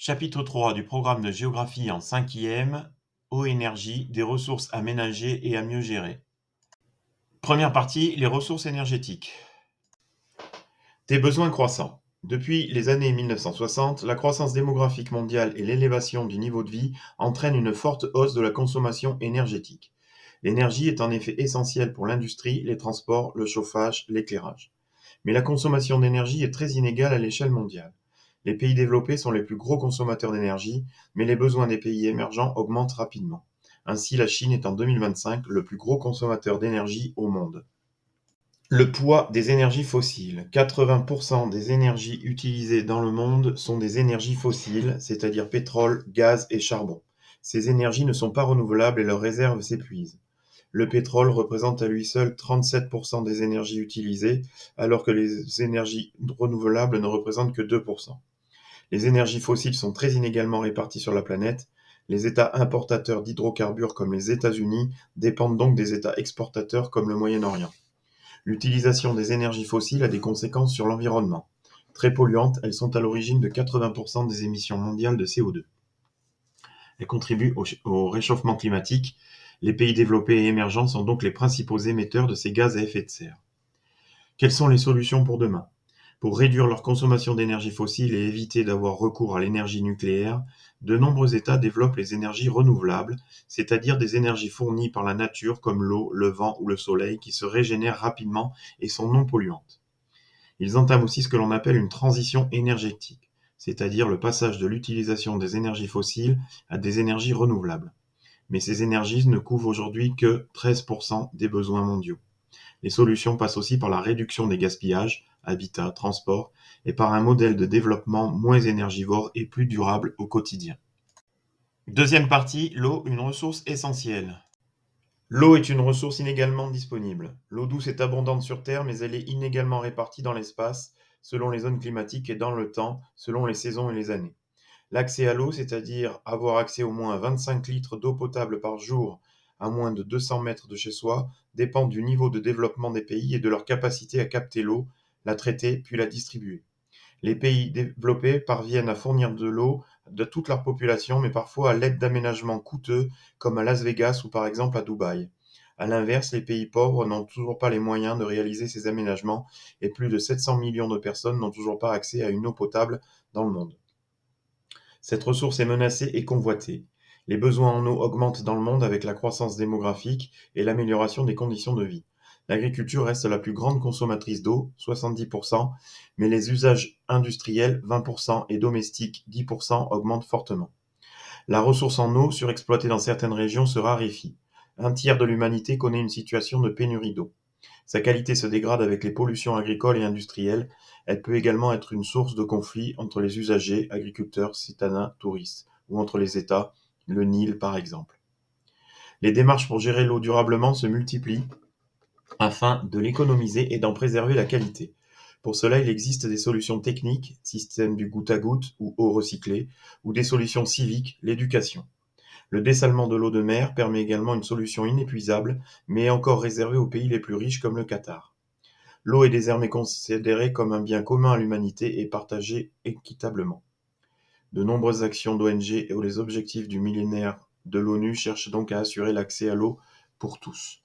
Chapitre 3 du programme de géographie en 5e, Eau énergie, des ressources à ménager et à mieux gérer. Première partie, les ressources énergétiques. Des besoins croissants. Depuis les années 1960, la croissance démographique mondiale et l'élévation du niveau de vie entraînent une forte hausse de la consommation énergétique. L'énergie est en effet essentielle pour l'industrie, les transports, le chauffage, l'éclairage. Mais la consommation d'énergie est très inégale à l'échelle mondiale. Les pays développés sont les plus gros consommateurs d'énergie, mais les besoins des pays émergents augmentent rapidement. Ainsi, la Chine est en 2025 le plus gros consommateur d'énergie au monde. Le poids des énergies fossiles. 80% des énergies utilisées dans le monde sont des énergies fossiles, c'est-à-dire pétrole, gaz et charbon. Ces énergies ne sont pas renouvelables et leurs réserves s'épuisent. Le pétrole représente à lui seul 37% des énergies utilisées, alors que les énergies renouvelables ne représentent que 2%. Les énergies fossiles sont très inégalement réparties sur la planète. Les États importateurs d'hydrocarbures comme les États-Unis dépendent donc des États exportateurs comme le Moyen-Orient. L'utilisation des énergies fossiles a des conséquences sur l'environnement. Très polluantes, elles sont à l'origine de 80% des émissions mondiales de CO2. Elles contribuent au réchauffement climatique. Les pays développés et émergents sont donc les principaux émetteurs de ces gaz à effet de serre. Quelles sont les solutions pour demain? Pour réduire leur consommation d'énergie fossile et éviter d'avoir recours à l'énergie nucléaire, de nombreux États développent les énergies renouvelables, c'est-à-dire des énergies fournies par la nature comme l'eau, le vent ou le soleil qui se régénèrent rapidement et sont non polluantes. Ils entament aussi ce que l'on appelle une transition énergétique, c'est-à-dire le passage de l'utilisation des énergies fossiles à des énergies renouvelables. Mais ces énergies ne couvrent aujourd'hui que 13% des besoins mondiaux. Les solutions passent aussi par la réduction des gaspillages, habitat, transport, et par un modèle de développement moins énergivore et plus durable au quotidien. Deuxième partie, l'eau, une ressource essentielle. L'eau est une ressource inégalement disponible. L'eau douce est abondante sur Terre, mais elle est inégalement répartie dans l'espace, selon les zones climatiques et dans le temps, selon les saisons et les années. L'accès à l'eau, c'est-à-dire avoir accès au moins à 25 litres d'eau potable par jour à moins de 200 mètres de chez soi, dépend du niveau de développement des pays et de leur capacité à capter l'eau, la traiter puis la distribuer. Les pays développés parviennent à fournir de l'eau de toute leur population, mais parfois à l'aide d'aménagements coûteux, comme à Las Vegas ou par exemple à Dubaï. À l'inverse, les pays pauvres n'ont toujours pas les moyens de réaliser ces aménagements et plus de 700 millions de personnes n'ont toujours pas accès à une eau potable dans le monde. Cette ressource est menacée et convoitée. Les besoins en eau augmentent dans le monde avec la croissance démographique et l'amélioration des conditions de vie. L'agriculture reste la plus grande consommatrice d'eau, 70%, mais les usages industriels, 20%, et domestiques, 10%, augmentent fortement. La ressource en eau, surexploitée dans certaines régions, se raréfie. Un tiers de l'humanité connaît une situation de pénurie d'eau. Sa qualité se dégrade avec les pollutions agricoles et industrielles. Elle peut également être une source de conflits entre les usagers, agriculteurs, citadins, touristes, ou entre les États, le Nil par exemple. Les démarches pour gérer l'eau durablement se multiplient afin de l'économiser et d'en préserver la qualité. Pour cela, il existe des solutions techniques, système du goutte à goutte ou eau recyclée, ou des solutions civiques, l'éducation. Le dessalement de l'eau de mer permet également une solution inépuisable, mais est encore réservée aux pays les plus riches comme le Qatar. L'eau est désormais considérée comme un bien commun à l'humanité et partagée équitablement. De nombreuses actions d'ONG et les objectifs du millénaire de l'ONU cherchent donc à assurer l'accès à l'eau pour tous.